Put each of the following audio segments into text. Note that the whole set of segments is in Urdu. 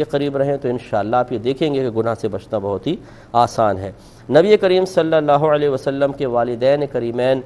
کے قریب رہیں تو انشاءاللہ آپ یہ دیکھیں گے کہ گناہ سے بچنا بہت ہی آسان ہے۔ نبی کریم صلی اللہ علیہ وسلم کے والدین کریمین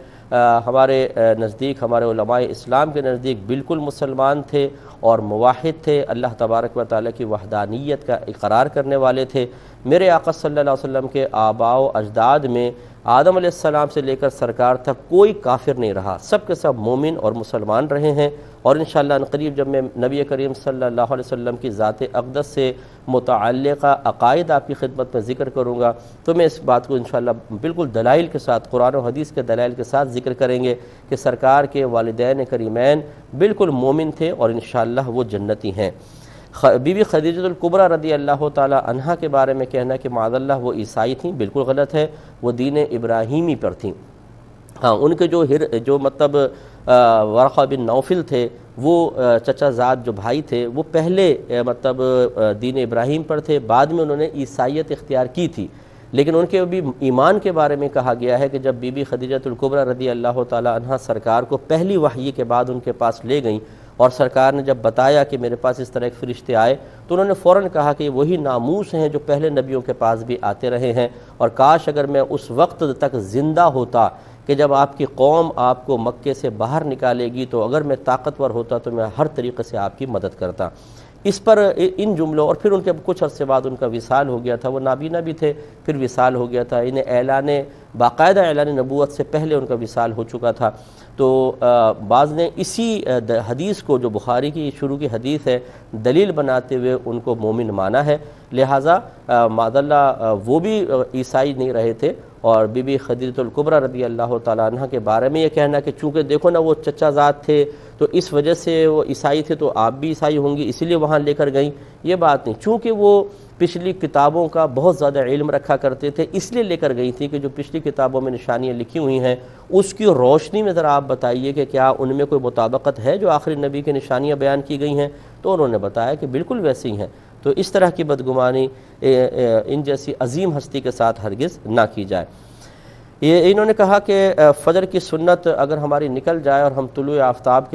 ہمارے نزدیک، ہمارے علماء اسلام کے نزدیک بالکل مسلمان تھے اور موحد تھے، اللہ تبارک و تعالیٰ کی وحدانیت کا اقرار کرنے والے تھے۔ میرے آقا صلی اللہ علیہ وسلم کے آباء و اجداد میں آدم علیہ السلام سے لے کر سرکار تک کوئی کافر نہیں رہا، سب کے سب مومن اور مسلمان رہے ہیں۔ اور انشاءاللہ عنقریب جب میں نبی کریم صلی اللہ علیہ وسلم کی ذات اقدس سے متعلقہ عقائد آپ کی خدمت میں ذکر کروں گا تو میں اس بات کو انشاءاللہ بالکل دلائل کے ساتھ، قرآن و حدیث کے دلائل کے ساتھ ذکر کریں گے کہ سرکار کے والدین کریمین بالکل مومن تھے اور انشاءاللہ وہ جنتی ہیں۔ بی بی خدیجہ الکبریٰ رضی اللہ تعالی عنہا کے بارے میں کہنا کہ معاذ اللہ وہ عیسائی تھیں، بالکل غلط ہے، وہ دین ابراہیمی پر تھیں۔ ہاں، ان کے جو مطلب ورقہ بن نوفل تھے، وہ چچا زاد جو بھائی تھے، وہ پہلے مطلب دین ابراہیم پر تھے، بعد میں انہوں نے عیسائیت اختیار کی تھی، لیکن ان کے بھی ایمان کے بارے میں کہا گیا ہے کہ جب بی بی خدیجہ الکبریٰ رضی اللہ تعالی عنہا سرکار کو پہلی وحی کے بعد ان کے پاس لے گئیں اور سرکار نے جب بتایا کہ میرے پاس اس طرح ایک فرشتے آئے تو انہوں نے فوراً کہا کہ وہی ناموس ہیں جو پہلے نبیوں کے پاس بھی آتے رہے ہیں، اور کاش اگر میں اس وقت تک زندہ ہوتا کہ جب آپ کی قوم آپ کو مکے سے باہر نکالے گی، تو اگر میں طاقتور ہوتا تو میں ہر طریقے سے آپ کی مدد کرتا۔ اس پر ان جملوں، اور پھر ان کے کچھ عرصے بعد ان کا وصال ہو گیا تھا، وہ نابینا بھی تھے، پھر وصال ہو گیا تھا، انہیں باقاعدہ اعلان نبوت سے پہلے ان کا وصال ہو چکا تھا۔ تو بعض نے اسی حدیث کو جو بخاری کی شروع کی حدیث ہے دلیل بناتے ہوئے ان کو مومن مانا ہے، لہٰذا معاذ اللہ وہ بھی عیسائی نہیں رہے تھے۔ اور بی بی خدیجہ الکبریٰ رضی اللہ تعالیٰ عنہ کے بارے میں یہ کہنا کہ چونکہ دیکھو نا وہ چچا زاد تھے تو اس وجہ سے وہ عیسائی تھے تو آپ بھی عیسائی ہوں گی اسی لیے وہاں لے کر گئیں، یہ بات نہیں۔ چونکہ وہ پچھلی کتابوں کا بہت زیادہ علم رکھا کرتے تھے اس لیے لے کر گئی تھی کہ جو پچھلی کتابوں میں نشانیاں لکھی ہوئی ہیں اس کی روشنی میں ذرا آپ بتائیے کہ کیا ان میں کوئی مطابقت ہے جو آخری نبی کی نشانیاں بیان کی گئی ہیں، تو انہوں نے بتایا کہ بالکل ویسی ہی ہیں۔ تو اس طرح کی بدگمانی ان جیسی عظیم ہستی کے ساتھ ہرگز نہ کی جائے۔ یہ انہوں نے کہا کہ فجر کی سنت اگر ہماری نکل جائے اور ہم طلوع آفتاب